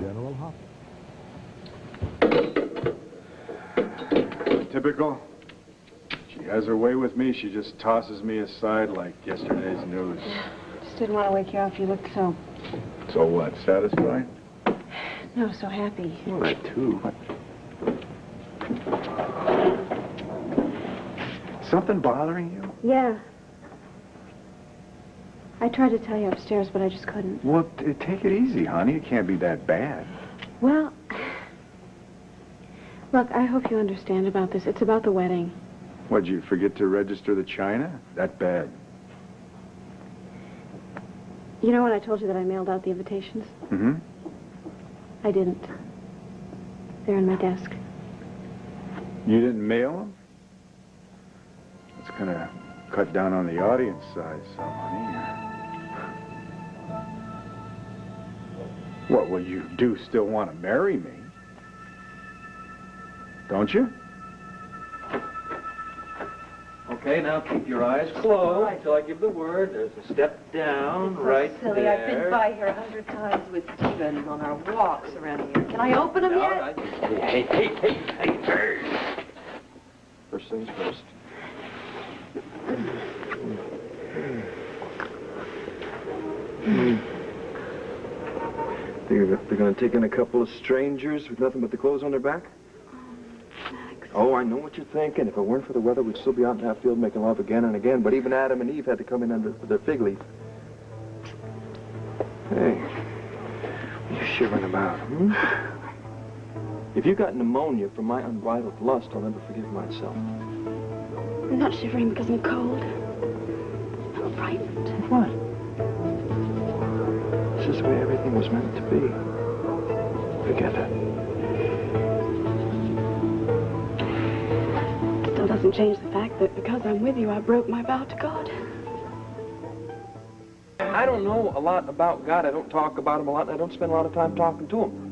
General Hop. Typical. She has her way with me. She just tosses me aside like yesterday's news. Just didn't want to wake you up. You looked so... So what, satisfied? No, so happy. Well, that too. Something bothering you? Yeah. I tried to tell you upstairs, but I just couldn't. Well, take it easy, honey. It can't be that bad. Well, look, I hope you understand about this. It's about the wedding. What'd you forget to register the china? That bad? You know when I told you that I mailed out the invitations? Mm-hmm. I didn't. They're in my desk. You didn't mail them? It's gonna cut down on the audience size, some, honey. What, well, you do still want to marry me? Don't you? Okay, now keep your eyes closed until I give the word. There's a step down right silly. there. I've been by here 100 times with Stephen on our walks around here. Can I open them yet? Hey. First things first. They're going to take in a couple of strangers with nothing but the clothes on their back? Oh, I know what you're thinking. If it weren't for the weather, we'd still be out in that field making love again and again. But even Adam and Eve had to come in under their fig leaf. Hey, what are you shivering about, hmm? If you got pneumonia from my unbridled lust, I'll never forgive myself. I'm not shivering because I'm cold. I'm frightened. What? This is the way everything was meant to be. Forget it. Still doesn't change the fact that because I'm with you, I broke my vow to God. I don't know a lot about God. I don't talk about him a lot, and I don't spend a lot of time talking to him.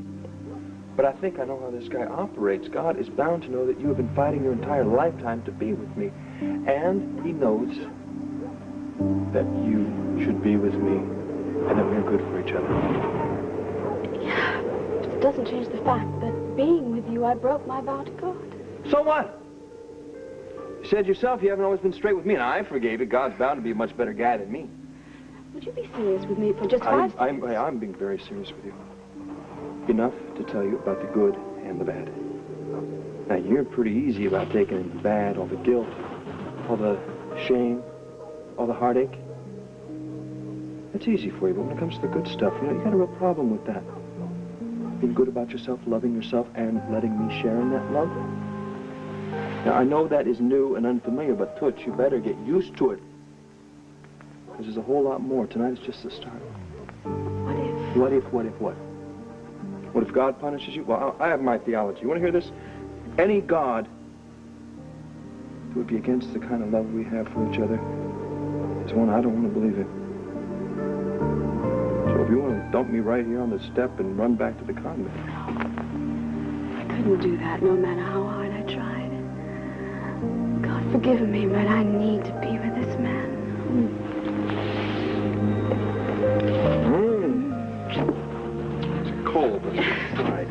But I think I know how this guy operates. God is bound to know that you have been fighting your entire lifetime to be with me. And he knows that you should be with me and that we're good for each other. Yeah, but it doesn't change the fact that being with you, I broke my vow to God. So what? You said yourself you haven't always been straight with me, and I forgave it. God's bound to be a much better guy than me. Would you be serious with me for just 5 seconds? I'm being very serious with you. Enough to tell you about the good and the bad. Now, you're pretty easy about taking in the bad, all the guilt, all the shame, all the heartache. That's easy for you, but when it comes to the good stuff, you got a real problem with that. Being good about yourself, loving yourself, and letting me share in that love. Now, I know that is new and unfamiliar, but Toots, you better get used to it. Because there's a whole lot more. Tonight is just the start. What if? What if? What if God punishes you? Well, I have my theology. You want to hear this? Any God who would be against the kind of love we have for each other is one I don't want to believe in. So if you want to dump me right here on the step and run back to the convent. I couldn't do that no matter how hard I tried. God forgive me, but I need to be with this man. It's cold, but it's fried.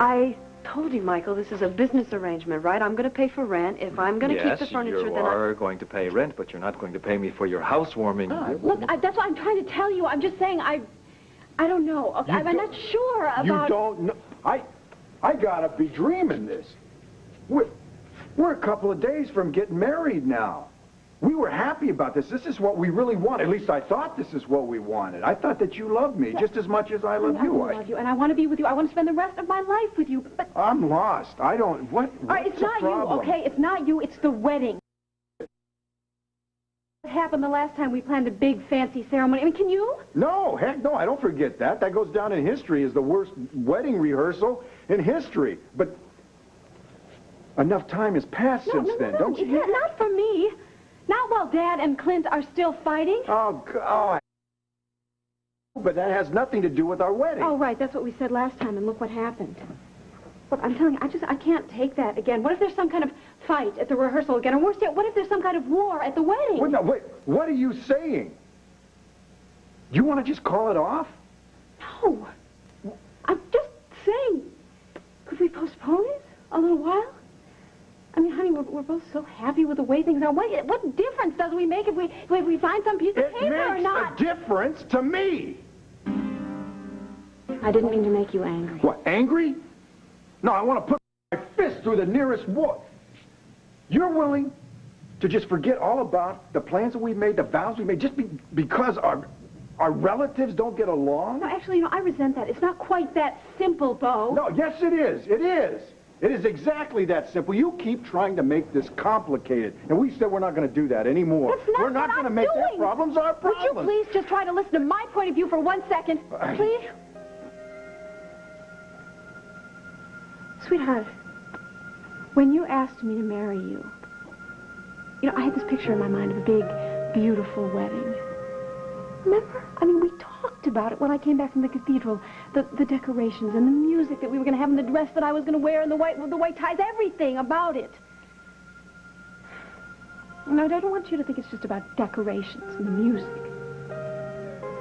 I told you, Michael, this is a business arrangement, right? I'm going to pay for rent. If I'm going to keep the furniture, you are going to pay rent, but you're not going to pay me for your housewarming. Look, that's what I'm trying to tell you. I'm just saying I don't know. Okay, I'm not sure about... You don't know. I gotta be dreaming this. We're a couple of days from getting married now. We were happy about this. This is what we really wanted. At least I thought this is what we wanted. I thought that you loved me just as much as I love you. I love you, and I want to be with you. I want to spend the rest of my life with you, but... I'm lost. I don't... What's it's not the problem? you, okay? It's not you. It's the wedding. What happened the last time we planned a big, fancy ceremony? I mean, can you? No, heck no. I don't forget that. That goes down in history as the worst wedding rehearsal in history. But enough time has passed since then, don't you? Not for me. Not while Dad and Clint are still fighting. Oh, God. But that has nothing to do with our wedding. Oh, right. That's what we said last time, and look what happened. Look, I'm telling you, I can't take that again. What if there's some kind of fight at the rehearsal again? Or worse yet, what if there's some kind of war at the wedding? Wait, no, wait, what are you saying? You want to just call it off? No. I'm just saying, could we postpone it a little while? I mean, honey, we're both so happy with the way things are. What difference does we make if we find some piece of paper or not? It makes a difference to me. I didn't mean to make you angry. What, angry? No, I want to put my fist through the nearest wall. You're willing to just forget all about the plans that we made, the vows we made, just because our relatives don't get along? No, actually, I resent that. It's not quite that simple, Bo. No, yes, it is. It is. It is exactly that simple. You keep trying to make this complicated, and we said we're not going to do that anymore. That's not we're not going to make their problems our problems. Would you please just try to listen to my point of view for 1 second? Please? Sweetheart, when you asked me to marry you, I had this picture in my mind of a big, beautiful wedding. Remember? I mean, we talked about it when I came back from the cathedral. The decorations and the music that we were going to have and the dress that I was going to wear and the white ties, everything about it. No, I don't want you to think it's just about decorations and music.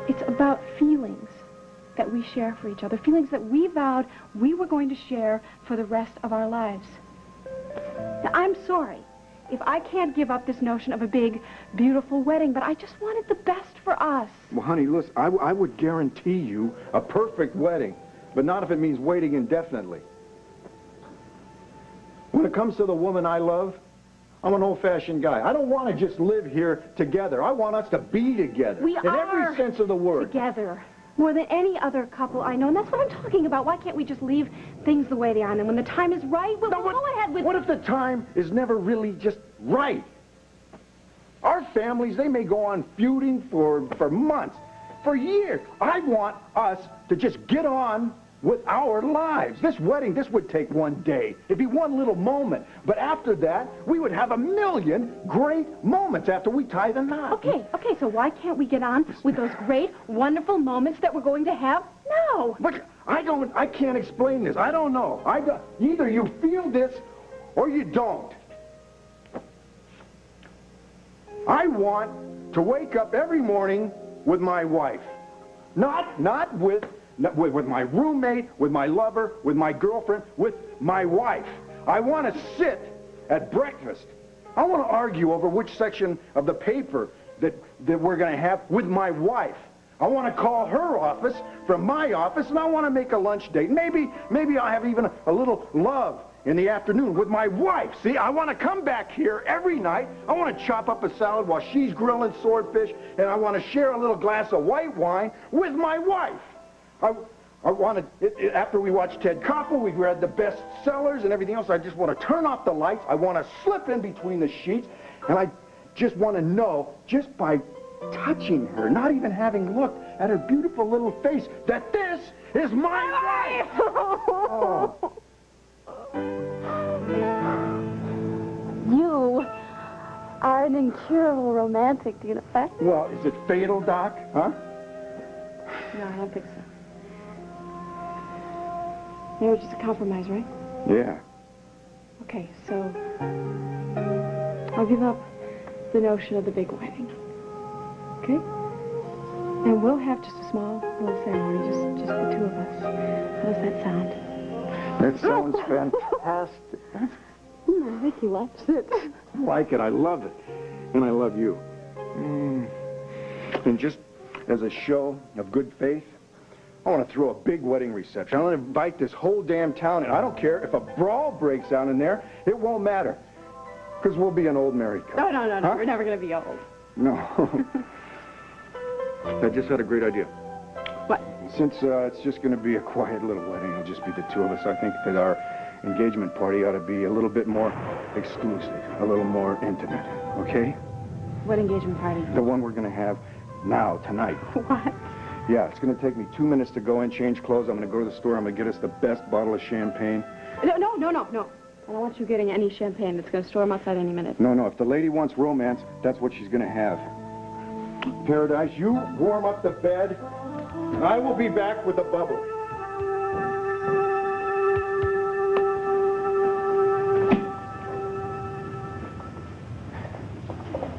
It's about feelings that we share for each other, feelings that we vowed we were going to share for the rest of our lives. Now, I'm sorry if I can't give up this notion of a big, beautiful wedding, but I just wanted the best for us. Well, honey, listen, I would guarantee you a perfect wedding, but not if it means waiting indefinitely. When it comes to the woman I love, I'm an old-fashioned guy. I don't want to just live here together. I want us to be together. We in every sense of the word. Together. More than any other couple I know, and that's what I'm talking about. Why can't we just leave things the way they are, and then when the time is right, we'll go ahead with... What if the time is never really just right? Our families, they may go on feuding for months, for years. I want us to just get on with our lives. This wedding, this would take one day. It'd be one little moment. But after that, we would have a million great moments after we tie the knot. Okay, so why can't we get on with those great, wonderful moments that we're going to have now? But I can't explain this. I don't know. Either you feel this or you don't. I want to wake up every morning with my wife. Not with my roommate, with my lover, with my girlfriend, with my wife. I want to sit at breakfast. I want to argue over which section of the paper that we're going to have with my wife. I want to call her office from my office, and I want to make a lunch date. Maybe I'll have even a little love in the afternoon with my wife. See, I want to come back here every night. I want to chop up a salad while she's grilling swordfish, and I want to share a little glass of white wine with my wife. I wanted, after we watched Ted Koppel, we read the best sellers and everything else. I just want to turn off the lights. I want to slip in between the sheets. And I just want to know, just by touching her, not even having looked at her beautiful little face, that this is my wife. Oh. You are an incurable romantic, do you know that? Well, is it fatal, Doc? Huh? No, I don't think so. Marriage is a compromise, right? Yeah. Okay, so I'll give up the notion of the big wedding. Okay? And we'll have just a small little ceremony, just the two of us. How does that sound? That sounds fantastic. I think he likes it. I like it. I love it. And I love you. And just as a show of good faith, I want to throw a big wedding reception. I want to invite this whole damn town, and I don't care if a brawl breaks out in there. It won't matter, because we'll be an old married couple. No. Huh? We're never going to be old. No. I just had a great idea. What? Since it's just going to be a quiet little wedding, it'll just be the two of us, I think that our engagement party ought to be a little bit more exclusive, a little more intimate, okay? What engagement party? The one we're going to have now, tonight. What? Yeah, it's going to take me 2 minutes to go in, change clothes. I'm going to go to the store. I'm going to get us the best bottle of champagne. No. I don't want you getting any champagne. It's going to storm outside any minute. No. If the lady wants romance, that's what she's going to have. Paradise, you warm up the bed, and I will be back with a bubble.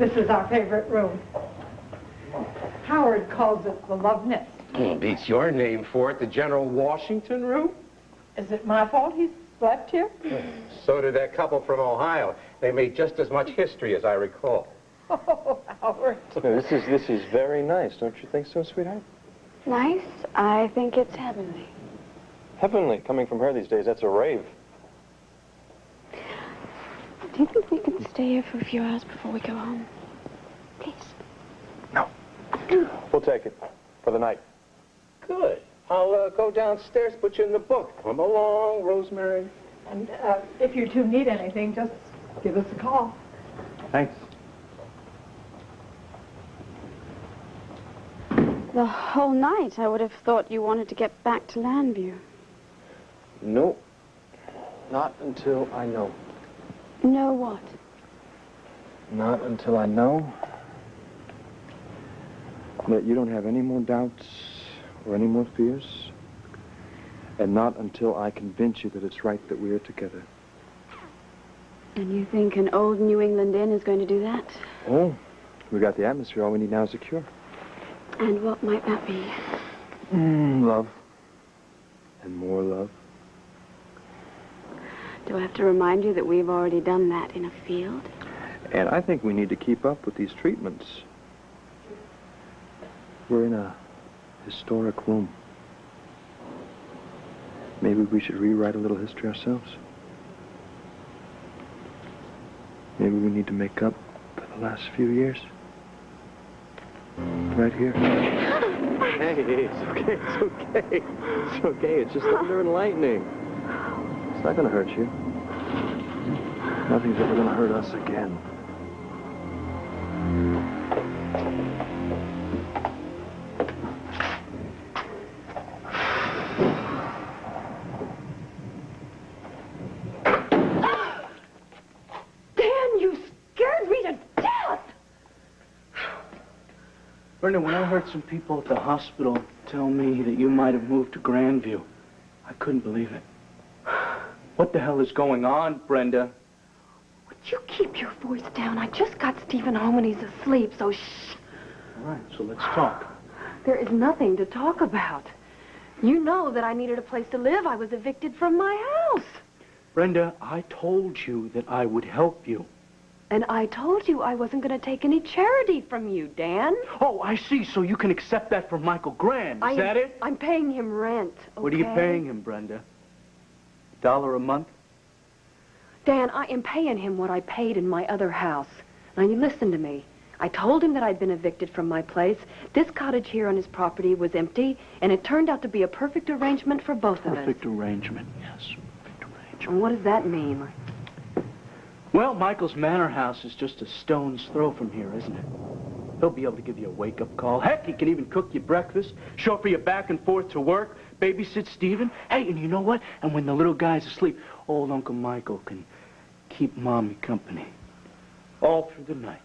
This is our favorite room. Howard calls it the love nest. Beats your name for it, the General Washington room. Is it my fault he slept here? So did that couple from Ohio. They made just as much history as I recall. Oh, Howard. This is very nice, don't you think so, sweetheart? Nice? I think it's heavenly. Heavenly, coming from her these days, that's a rave. Do you think we could stay here for a few hours before we go home? Please. No. We'll take it for the night. Good. I'll go downstairs, put you in the book. Come along, Rosemary. And if you two need anything, just give us a call. Thanks. The whole night, I would have thought you wanted to get back to Landview. No. Not until I know. Know what? Not until I know that you don't have any more doubts or any more fears. And not until I convince you that it's right that we are together. And you think an old New England inn is going to do that? Oh, we got the atmosphere. All we need now is a cure. And what might that be? Love. And more love. Do I have to remind you that we've already done that in a field? And I think we need to keep up with these treatments. We're in a historic room. Maybe we should rewrite a little history ourselves. Maybe we need to make up for the last few years. Right here. Hey, it's okay, it's okay. It's okay, it's just thunder and lightning. It's not gonna hurt you. Nothing's ever gonna hurt us again. Brenda, when I heard some people at the hospital tell me that you might have moved to Grandview, I couldn't believe it. What the hell is going on, Brenda? Would you keep your voice down? I just got Stephen home and he's asleep, so shh. All right, so let's talk. There is nothing to talk about. You know that I needed a place to live. I was evicted from my house. Brenda, I told you that I would help you. And I told you I wasn't going to take any charity from you, Dan. Oh, I see. So you can accept that from Michael Graham. Is that it? I'm paying him rent, okay? What are you paying him, Brenda? $1 a month? Dan, I am paying him what I paid in my other house. Now, you listen to me. I told him that I'd been evicted from my place. This cottage here on his property was empty, and it turned out to be a perfect arrangement for both of us. Perfect arrangement, yes. Perfect arrangement. And what does that mean? Well, Michael's manor house is just a stone's throw from here, isn't it? He'll be able to give you a wake-up call. Heck, he can even cook you breakfast, chauffeur you back and forth to work, babysit Stephen. Hey, and you know what? And when the little guy's asleep, old Uncle Michael can keep Mommy company all through the night.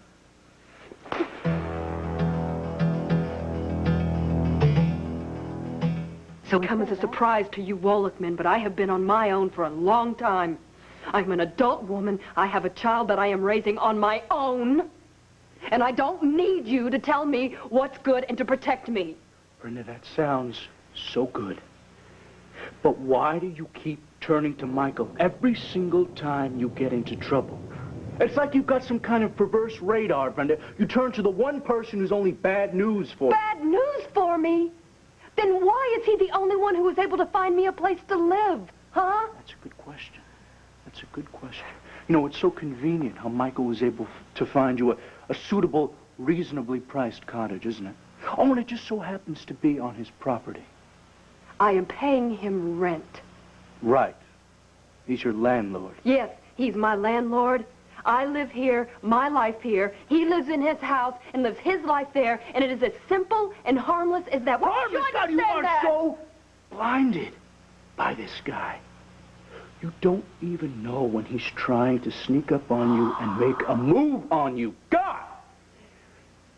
So come as a surprise to you Wallachman, but I have been on my own for a long time. I'm an adult woman. I have a child that I am raising on my own. And I don't need you to tell me what's good and to protect me. Brenda, that sounds so good. But why do you keep turning to Michael every single time you get into trouble? It's like you've got some kind of perverse radar, Brenda. You turn to the one person who's only bad news for you. Bad news for me? Then why is he the only one who was able to find me a place to live? Huh? That's a good question. That's a good question. You know, it's so convenient how Michael was able to find you a suitable, reasonably priced cottage, isn't it? Oh, and it just so happens to be on his property. I am paying him rent. Right. He's your landlord. Yes, he's my landlord. I live here, my life here. He lives in his house and lives his life there, and it is as simple and harmless as that. Harmless? God, you are so blinded by this guy. You don't even know when he's trying to sneak up on you and make a move on you. God!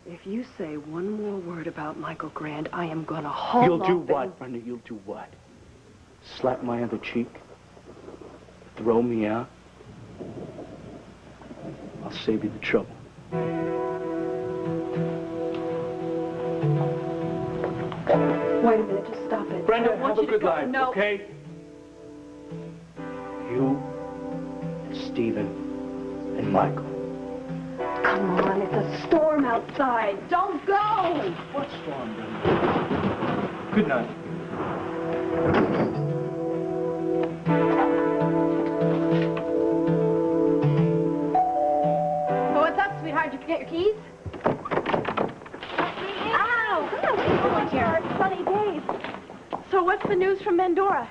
If you say one more word about Michael Grand, I am going to haul You'll do off what, Brenda? You'll do what? Slap my other cheek? Throw me out? I'll save you the trouble. Wait a minute, just stop it. Brenda, I want have a you to good go. life, No. okay? You, Stephen, and Michael. Come on, it's a storm outside. Don't go! What storm, Brenda? Good night. So what's up, sweetheart? Did you forget your keys? Ow! Oh, dear. Sunny days. So what's the news from Mendora?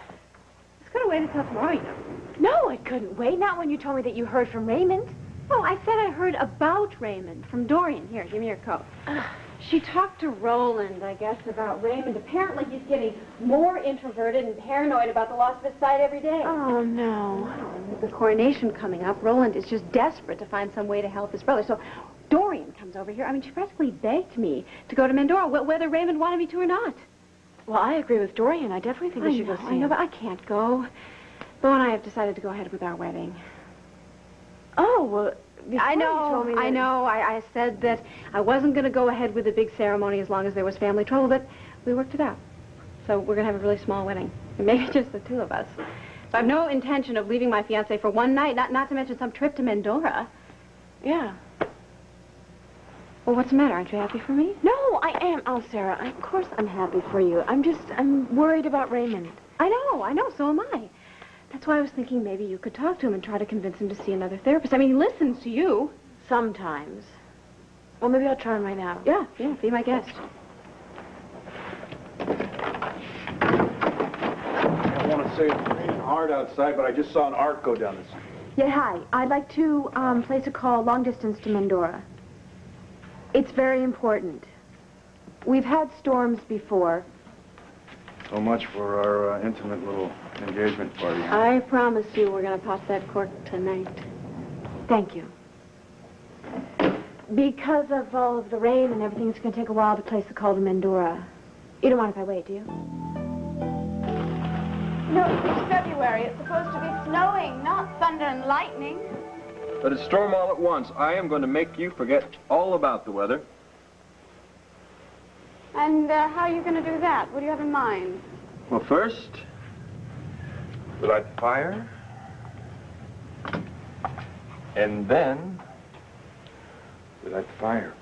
It's going to wait until tomorrow, you know. No, it couldn't wait. Not when you told me that you heard from Raymond. Oh, I said I heard about Raymond from Dorian. Here, give me your coat. She talked to Roland, I guess, about Raymond. Apparently he's getting more introverted and paranoid about the loss of his sight every day. Oh, no. With the coronation coming up, Roland is just desperate to find some way to help his brother. So Dorian comes over here. I mean, she practically begged me to go to Mendora, whether Raymond wanted me to or not. Well, I agree with Dorian. I definitely think you should go see him. I know, but I can't go. Bo and I have decided to go ahead with our wedding. Oh, well, I know, you told me that... I know. I said that I wasn't going to go ahead with the big ceremony as long as there was family trouble, but we worked it out. So we're going to have a really small wedding. Maybe just the two of us. So I have no intention of leaving my fiancé for one night, not to mention some trip to Mendora. Yeah. Well, what's the matter? Aren't you happy for me? No, I am. Oh, Sarah, of course I'm happy for you. I'm worried about Raymond. I know, so am I. That's why I was thinking maybe you could talk to him and try to convince him to see another therapist. I mean, he listens to you. Sometimes. Well, maybe I'll try him right now. Yeah, be my guest. I want to say it's raining hard outside, but I just saw an arc go down this. Yeah, hi. I'd like to place a call long distance to Mendora. It's very important. We've had storms before. So much for our intimate little engagement party. I promise you we're going to pop that cork tonight. Thank you. Because of all of the rain and everything, it's going to take a while to place the call to Mendora. You don't mind if I wait, do you? No, it's February. It's supposed to be snowing, not thunder and lightning. Let it storm all at once. I am going to make you forget all about the weather. And how are you going to do that? What do you have in mind? Well, first, we light the fire. And then, we light the fire.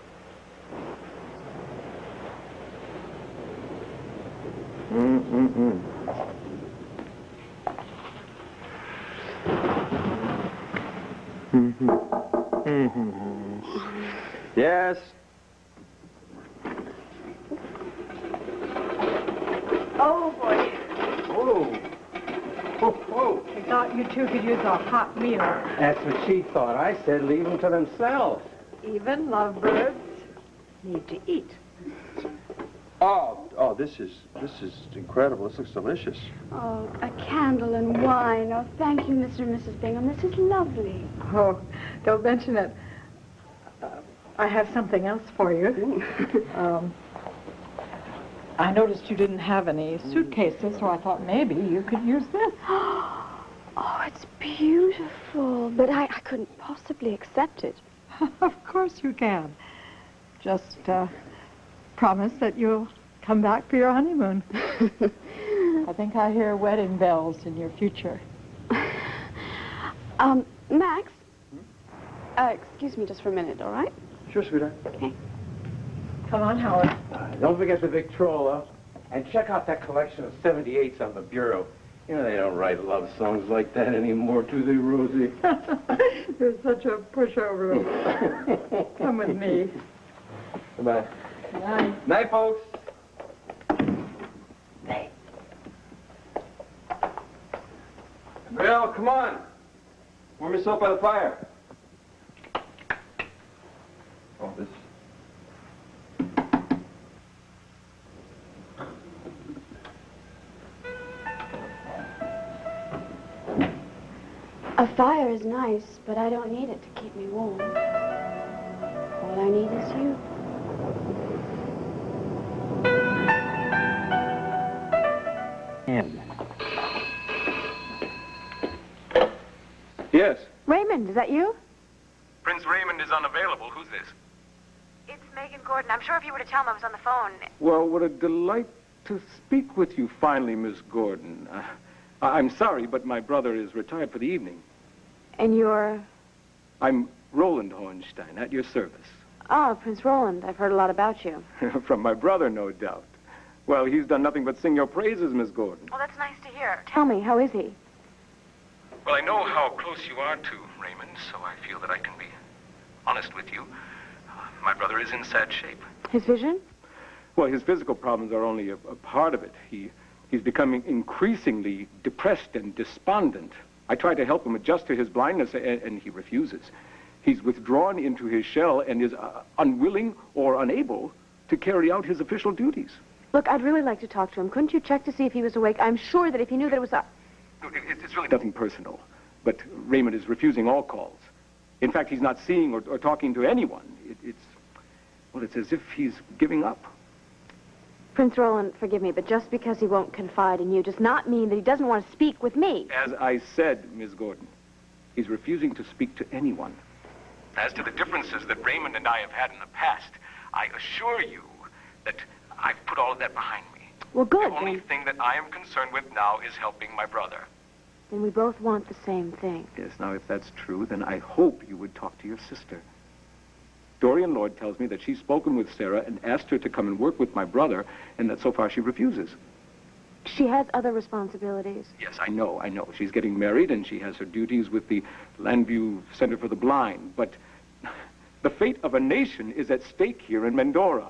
Yes. Oh, boy. Whoa. Whoa. I thought you two could use a hot meal. That's what she thought. I said leave them to themselves. Even lovebirds need to eat. Oh, this is incredible. This looks delicious. Oh, a candle and wine. Oh, thank you, Mr. and Mrs. Bingham. This is lovely. Oh, don't mention it. I have something else for you. I noticed you didn't have any suitcases, so I thought maybe you could use this. Oh, it's beautiful. But I couldn't possibly accept it. Of course you can. Just promise that you'll come back for your honeymoon. I think I hear wedding bells in your future. Max? Excuse me just for a minute, all right? Sure, sweetheart. Okay. Come on, Howard. Don't forget the Victrola. And check out that collection of 78s on the bureau. You know, they don't write love songs like that anymore, do they, Rosie? You're such a pushover. Come with me. Goodbye. Night. Night, folks. Well, come on. Warm yourself by the fire. Oh, this. A fire is nice, but I don't need it to keep me warm. All I need is you. Yes. Raymond, is that you? Prince Raymond is unavailable. Who's this? It's Megan Gordon. I'm sure if you were to tell him I was on the phone. Well, what a delight to speak with you finally, Miss Gordon. I'm sorry, but my brother is retired for the evening. And you're... I'm Roland Hohenstein, at your service. Oh, Prince Roland. I've heard a lot about you. From my brother, no doubt. Well, he's done nothing but sing your praises, Miss Gordon. Well, that's nice to hear. Tell me, how is he? Well, I know how close you are to Raymond, so I feel that I can be honest with you. My brother is in sad shape. His vision? Well, his physical problems are only a part of it. He's becoming increasingly depressed and despondent. I try to help him adjust to his blindness, and he refuses. He's withdrawn into his shell and is unwilling or unable to carry out his official duties. Look, I'd really like to talk to him. Couldn't you check to see if he was awake? I'm sure that if he knew that it was... It's really nothing personal, but Raymond is refusing all calls. In fact, he's not seeing or talking to anyone. It's as if he's giving up. Prince Roland, forgive me, but just because he won't confide in you does not mean that he doesn't want to speak with me. As I said, Miss Gordon, he's refusing to speak to anyone. As to the differences that Raymond and I have had in the past, I assure you that I've put all of that behind me. Well, good. The only thing that I am concerned with now is helping my brother. Then we both want the same thing. Yes, now, if that's true, then I hope you would talk to your sister. Dorian Lord tells me that she's spoken with Sarah and asked her to come and work with my brother, and that so far she refuses. She has other responsibilities. Yes, I know. She's getting married, and she has her duties with the Landview Center for the Blind. But the fate of a nation is at stake here in Mendora.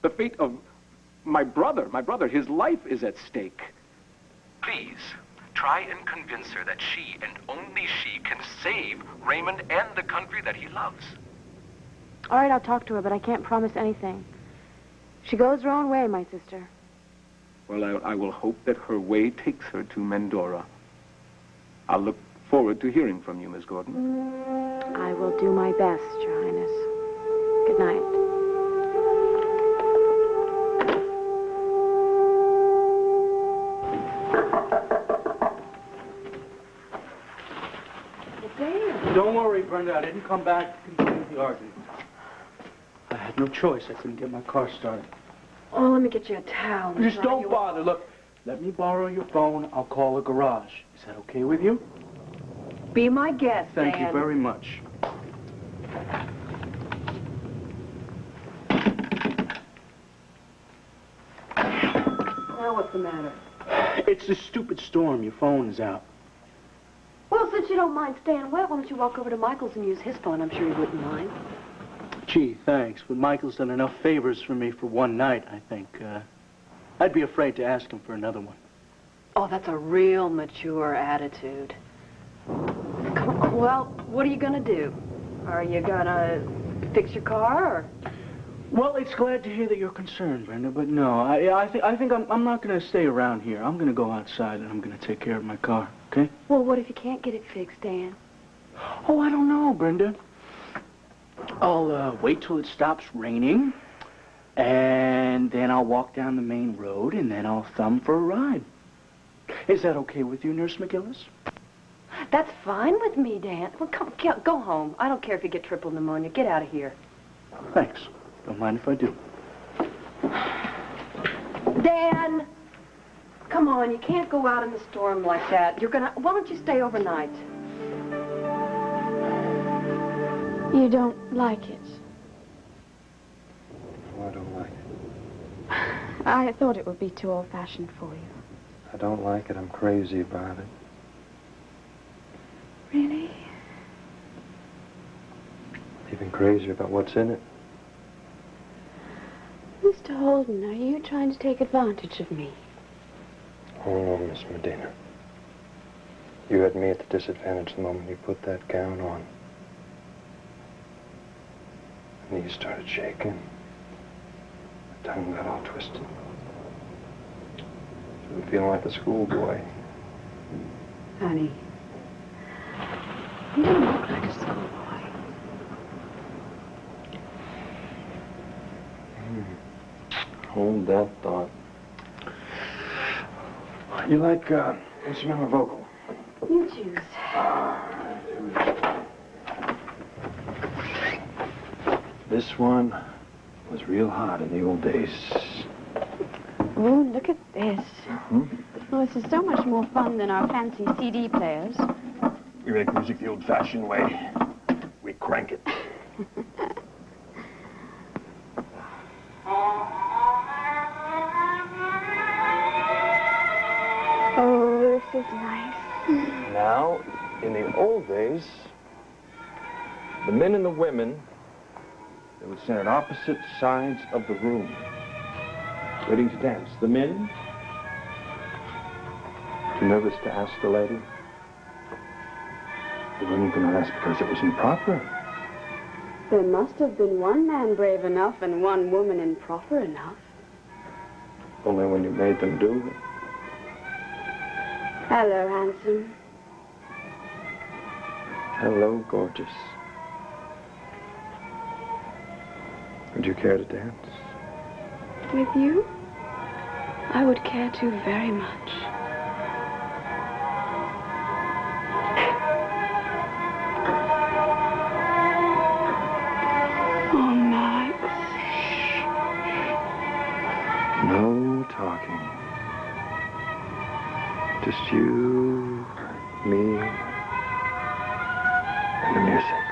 The fate of my brother, his life is at stake. Please, try and convince her that she, and only she, can save Raymond and the country that he loves. All right, I'll talk to her, but I can't promise anything. She goes her own way, my sister. Well, I will hope that her way takes her to Mendora. I'll look forward to hearing from you, Miss Gordon. I will do my best, Your Highness. Good night. Don't worry, Brenda. I didn't come back to continue the argument. I had no choice. I couldn't get my car started. Oh, let me get you a towel. Just don't bother. Look, let me borrow your phone. I'll call a garage. Is that okay with you? Be my guest, Thank Dan. you very much. Now what's the matter? It's this stupid storm. Your phone is out. Well, since you don't mind staying wet, why don't you walk over to Michael's and use his phone? I'm sure he wouldn't mind. Gee, thanks. But Michael's done enough favors for me for one night, I think. I'd be afraid to ask him for another one. Oh, that's a real mature attitude. Come on, well, what are you gonna do? Are you gonna fix your car, or? Well, it's glad to hear that you're concerned, Brenda, but no, I think I'm not gonna stay around here. I'm gonna go outside and I'm gonna take care of my car, okay? Well, what if you can't get it fixed, Dan? Oh, I don't know, Brenda. I'll wait till it stops raining, and then I'll walk down the main road, and then I'll thumb for a ride. Is that okay with you, Nurse McGillis? That's fine with me, Dan. Well, come, go home. I don't care if you get triple pneumonia. Get out of here. Thanks. Don't mind if I do. Dan! Come on, you can't go out in the storm like that. Why don't you stay overnight? You don't like it. Oh, I don't like it. I thought it would be too old-fashioned for you. I don't like it. I'm crazy about it. Really? Even crazier about what's in it. Mr. Holden, are you trying to take advantage of me? Oh, no, Miss Medina. You had me at the disadvantage the moment you put that gown on. My knees started shaking. My tongue got all twisted. I'm feeling like a schoolboy. Honey, you don't look like a schoolboy. Hold that thought. You like instrumental vocal? You choose. This one was real hot in the old days. Oh, look at this. Oh, this is so much more fun than our fancy CD players. We make music the old-fashioned way. We crank it. Oh, this is nice. Now, in the old days, the men and the women, they would stand at opposite sides of the room, waiting to dance. The men, too nervous to ask the lady. The women could not ask because it was improper. There must have been one man brave enough and one woman improper enough. Only when you made them do it. Hello, handsome. Hello, gorgeous. Would you care to dance? With you? I would care to very much. Oh, Max. No talking. Just you, me, and the music.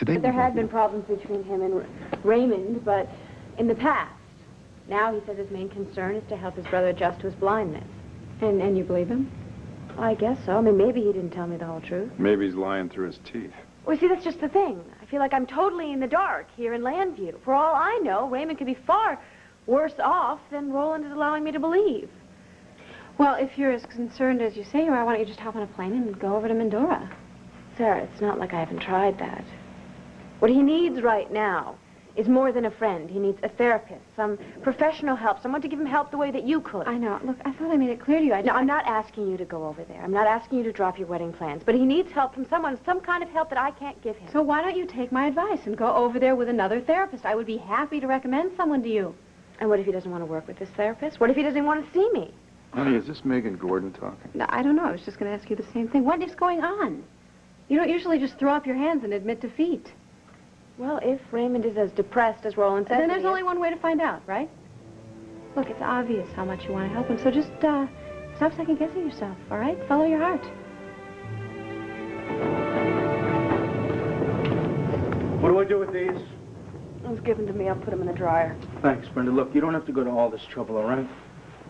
There had been problems between him and Raymond, but in the past. Now he says his main concern is to help his brother adjust to his blindness. And you believe him? I guess so. I mean, maybe he didn't tell me the whole truth. Maybe he's lying through his teeth. Well, see, that's just the thing. I feel like I'm totally in the dark here in Landview. For all I know, Raymond could be far worse off than Roland is allowing me to believe. Well, if you're as concerned as you say you are, why don't you just hop on a plane and go over to Mendora? Sarah, it's not like I haven't tried that. What he needs right now is more than a friend. He needs a therapist, some professional help, someone to give him help the way that you could. I know. Look, I thought I made it clear to you. No, I'm not asking you to go over there. I'm not asking you to drop your wedding plans. But he needs help from someone, some kind of help that I can't give him. So why don't you take my advice and go over there with another therapist? I would be happy to recommend someone to you. And what if he doesn't want to work with this therapist? What if he doesn't want to see me? Honey, is this Megan Gordon talking? No, I don't know. I was just going to ask you the same thing. What is going on? You don't usually just throw up your hands and admit defeat. Well, if Raymond is as depressed as Roland says Then there's he is- only one way to find out, right? Look, it's obvious how much you want to help him, so just stop second-guessing yourself, all right? Follow your heart. What do I do with these? It was given to me. I'll put them in the dryer. Thanks, Brenda. Look, you don't have to go to all this trouble, all right?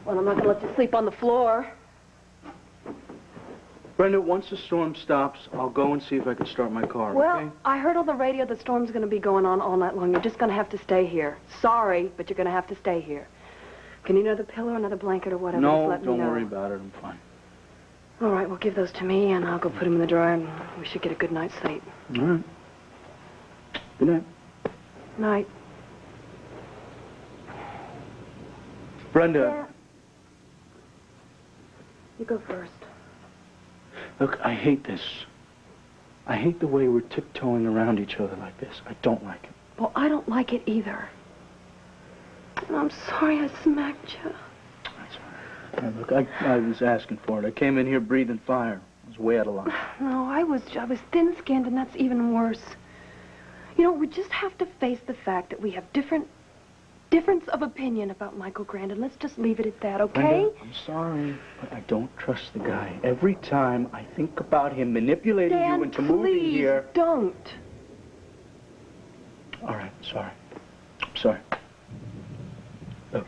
Well, I'm not going to let you sleep on the floor. Brenda, once the storm stops, I'll go and see if I can start my car, Well, okay? I heard on the radio the storm's going to be going on all night long. You're just going to have to stay here. Sorry, but you're going to have to stay here. If you need another pillow, another blanket, or whatever, just No, let me know. don't worry about it. I'm fine. All right, well, give those to me, and I'll go put them in the dryer, and we should get a good night's sleep. All right. Good night. Night. Brenda. You go first. Look, I hate this. I hate the way we're tiptoeing around each other like this. I don't like it. Well, I don't like it either. And I'm sorry I smacked you. That's all right. Look, I was asking for it. I came in here breathing fire. I was way out of line. No, I was thin-skinned, and that's even worse. You know, we just have to face the fact that we have difference of opinion about Michael Grandin. Let's just leave it at that, okay? Brenda, I'm sorry, but I don't trust the guy. Every time I think about him manipulating Dan, you into moving here... please don't. All right, sorry. I'm sorry. Look,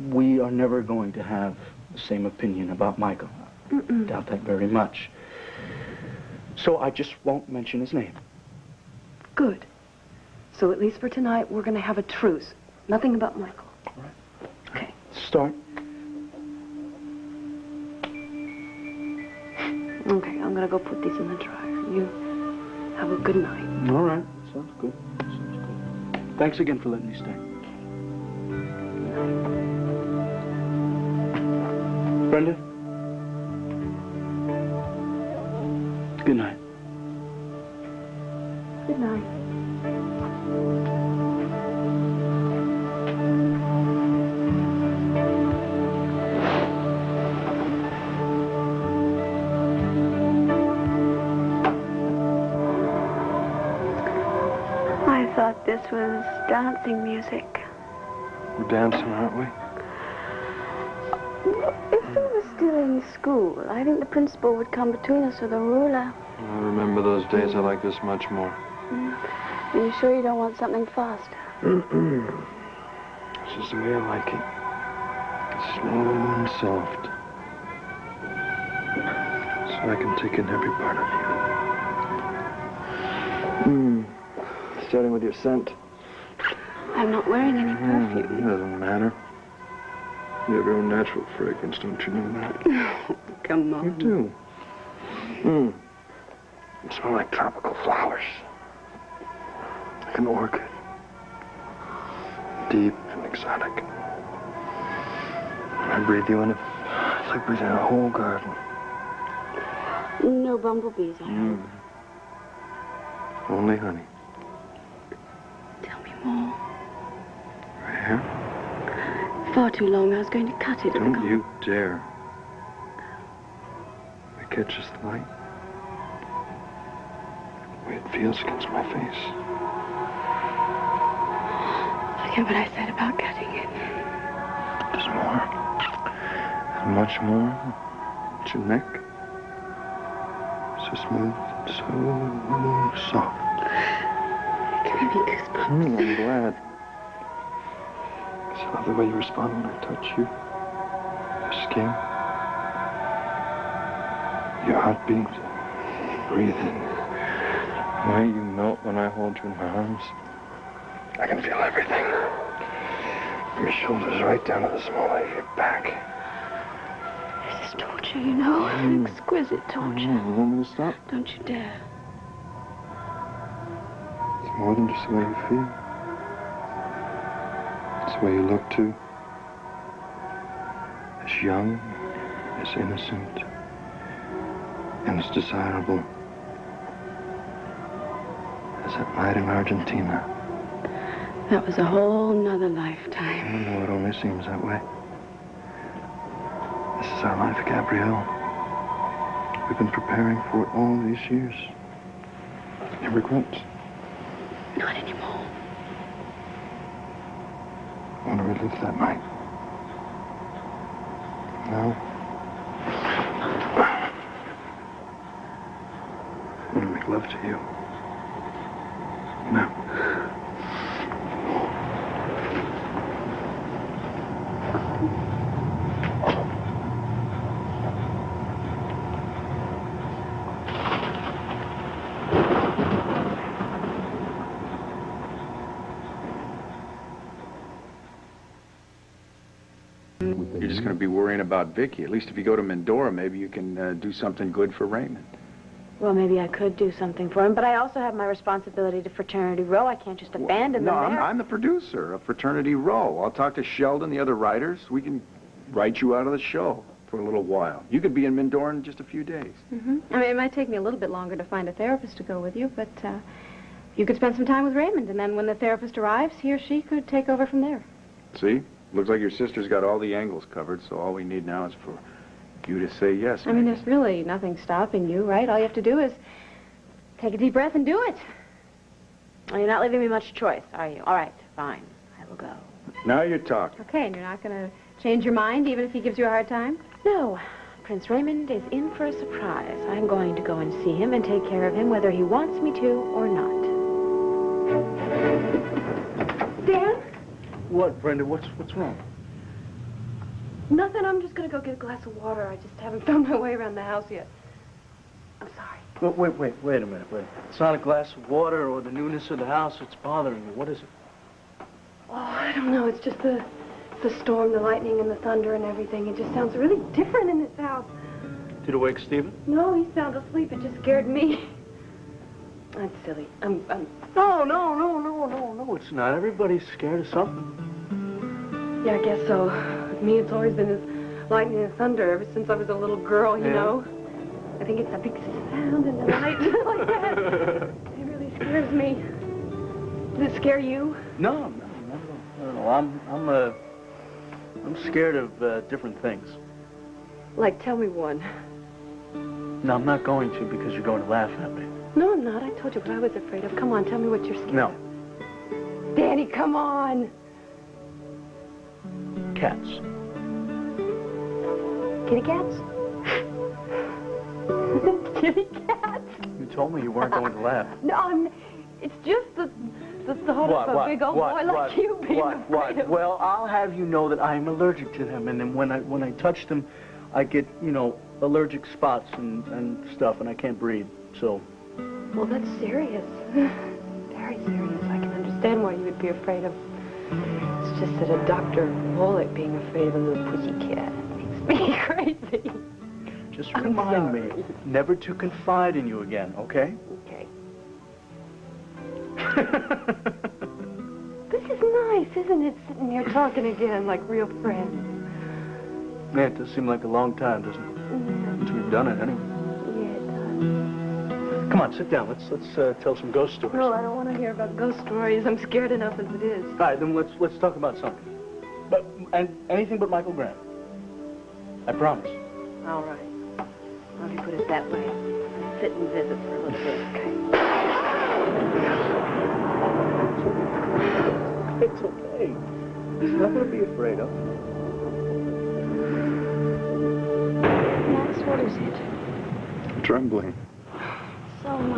we are never going to have the same opinion about Michael. I doubt that very much. So I just won't mention his name. Good. So at least for tonight, we're going to have a truce. Nothing about Michael. All right. Okay. Start. Okay, I'm going to go put these in the dryer. You have a good night. All right. Sounds good. Sounds good. Thanks again for letting me stay. Brenda? Good night. Good night. this was dancing music. We're dancing, aren't we? If we were still in school, I think the principal would come between us with a ruler. I remember those days I like this much more. Are you sure you don't want something faster? This is the way I like it. Slow and soft. So I can take in every part of you. Starting with your scent. I'm not wearing any perfume. It doesn't matter. You have your own natural fragrance, don't you know that? Come on. You do. You smell like tropical flowers. Like an orchid. Deep and exotic. When I breathe you in, it's like breathing in a whole garden. No bumblebees, I hope. Only honey. Tell me more. Right here? Far too long. I was going to cut it at the Don't you dare. It catches the light. The way it feels against my face. Forget what I said about cutting it. There's more. And much more. It's your neck. So smooth, so soft. Give me goosebumps. I'm glad. I love the way you respond when I touch you. Your skin. Your heartbeat. Breathing. The way you melt when I hold you in my arms. I can feel everything. From your shoulders right down to the small of your back. This is torture, you know. Exquisite torture. You want me to stop? Don't you dare. It's more than just the way you feel. It's the way you look, too. As young, as innocent, and as desirable as that night in Argentina. That was a whole nother lifetime. I know it only seems that way. This is our life, Gabrielle. We've been preparing for it all these years. Any regrets? Not anymore. I want to relive that night. No. I want to make love to you. No. You're just going to be worrying about Vicky. At least if you go to Mendora, maybe you can do something good for Raymond. Well, maybe I could do something for him, but I also have my responsibility to Fraternity Row. I can't just abandon them there. I'm the producer of Fraternity Row. I'll talk to Sheldon, the other writers. We can write you out of the show for a little while. You could be in Mendora in just a few days. Mm-hmm. I mean, it might take me a little bit longer to find a therapist to go with you, but you could spend some time with Raymond, and then when the therapist arrives, he or she could take over from there. See? Looks like your sister's got all the angles covered, so all we need now is for you to say yes. I mean, there's really nothing stopping you, right? All you have to do is take a deep breath and do it. Well, you're not leaving me much choice, are you? All right, fine. I will go. Now you're talking. Okay, and you're not going to change your mind even if he gives you a hard time? No. Prince Raymond is in for a surprise. I'm going to go and see him and take care of him whether he wants me to or not. Dan? What, Brenda? What's wrong? Nothing. I'm just going to go get a glass of water. I just haven't found my way around the house yet. I'm sorry. Well, wait a minute. It's not a glass of water or the newness of the house that's bothering you. What is it? Oh, I don't know. It's just the storm, the lightning, and the thunder and everything. It just sounds really different in this house. Did it wake Stephen? No, he's sound asleep. It just scared me. That's silly. I'm... No, it's not. Everybody's scared of something. Yeah, I guess so. With me, it's always been this lightning and thunder ever since I was a little girl, you know? I think it's a big sound in the night like that. It really scares me. Does it scare you? No. I'm scared of different things. Like, tell me one. No, I'm not going to because you're going to laugh at me. No, I'm not. I told you what I was afraid of. Come on, tell me what you're scared of. No. Danny, come on. Cats. Kitty cats? Kitty cats? You told me you weren't going to laugh. No, it's just the thought of a big old boy like you being afraid of... Well, I'll have you know that I'm allergic to them, and then when I touch them, I get, allergic spots and stuff, and I can't breathe, so... Well, that's serious. Very serious. I can understand why you would be afraid of... It's just that a Dr. Oltl being afraid of a little pussycat makes me crazy. Just remind me never to confide in you again, okay? Okay. This is nice, isn't it? Sitting here talking again like real friends. Yeah, it does seem like a long time, doesn't it? Yeah. Since we've done it, anyway. Yeah, it does. Come on, sit down. Let's tell some ghost stories. No, I don't want to hear about ghost stories. I'm scared enough as it is. All right, then let's talk about something. And anything but Michael Graham. I promise. All right. Well, if you put it that way, sit and visit for a little bit, okay? It's okay. There's nothing to be afraid of. Max, what is it? Trembling. So am I.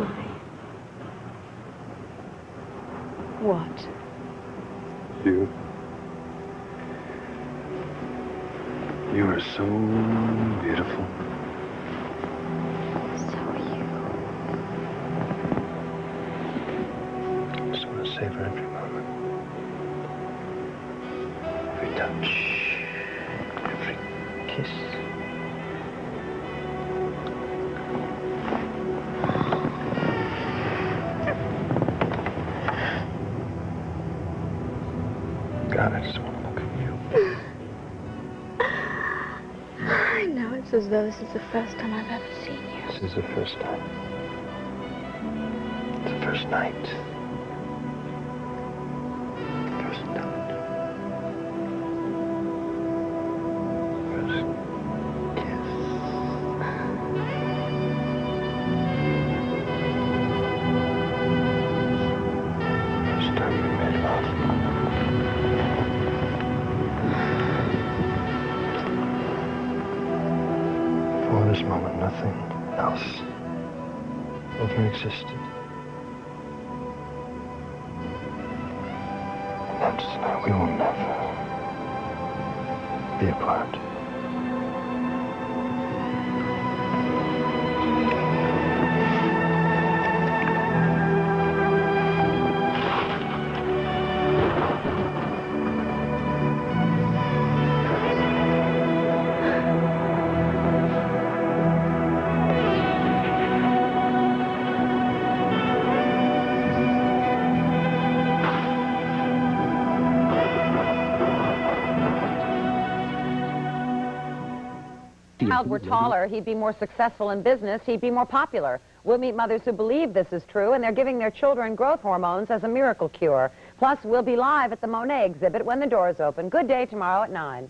What? You. You are so beautiful. So are you. I just want to savor every moment. Every touch. Every kiss. God, I just want to look at you. I know it's as though this is the first time I've ever seen you. This is the first time. It's the first night. First touch. First kiss. First time we made love. For this moment, nothing else ever existed. And that's tonight. We will never be apart. If the child were taller, he'd be more successful in business, he'd be more popular. We'll meet mothers who believe this is true, and they're giving their children growth hormones as a miracle cure. Plus, we'll be live at the Monet exhibit when the doors open. Good day tomorrow at 9.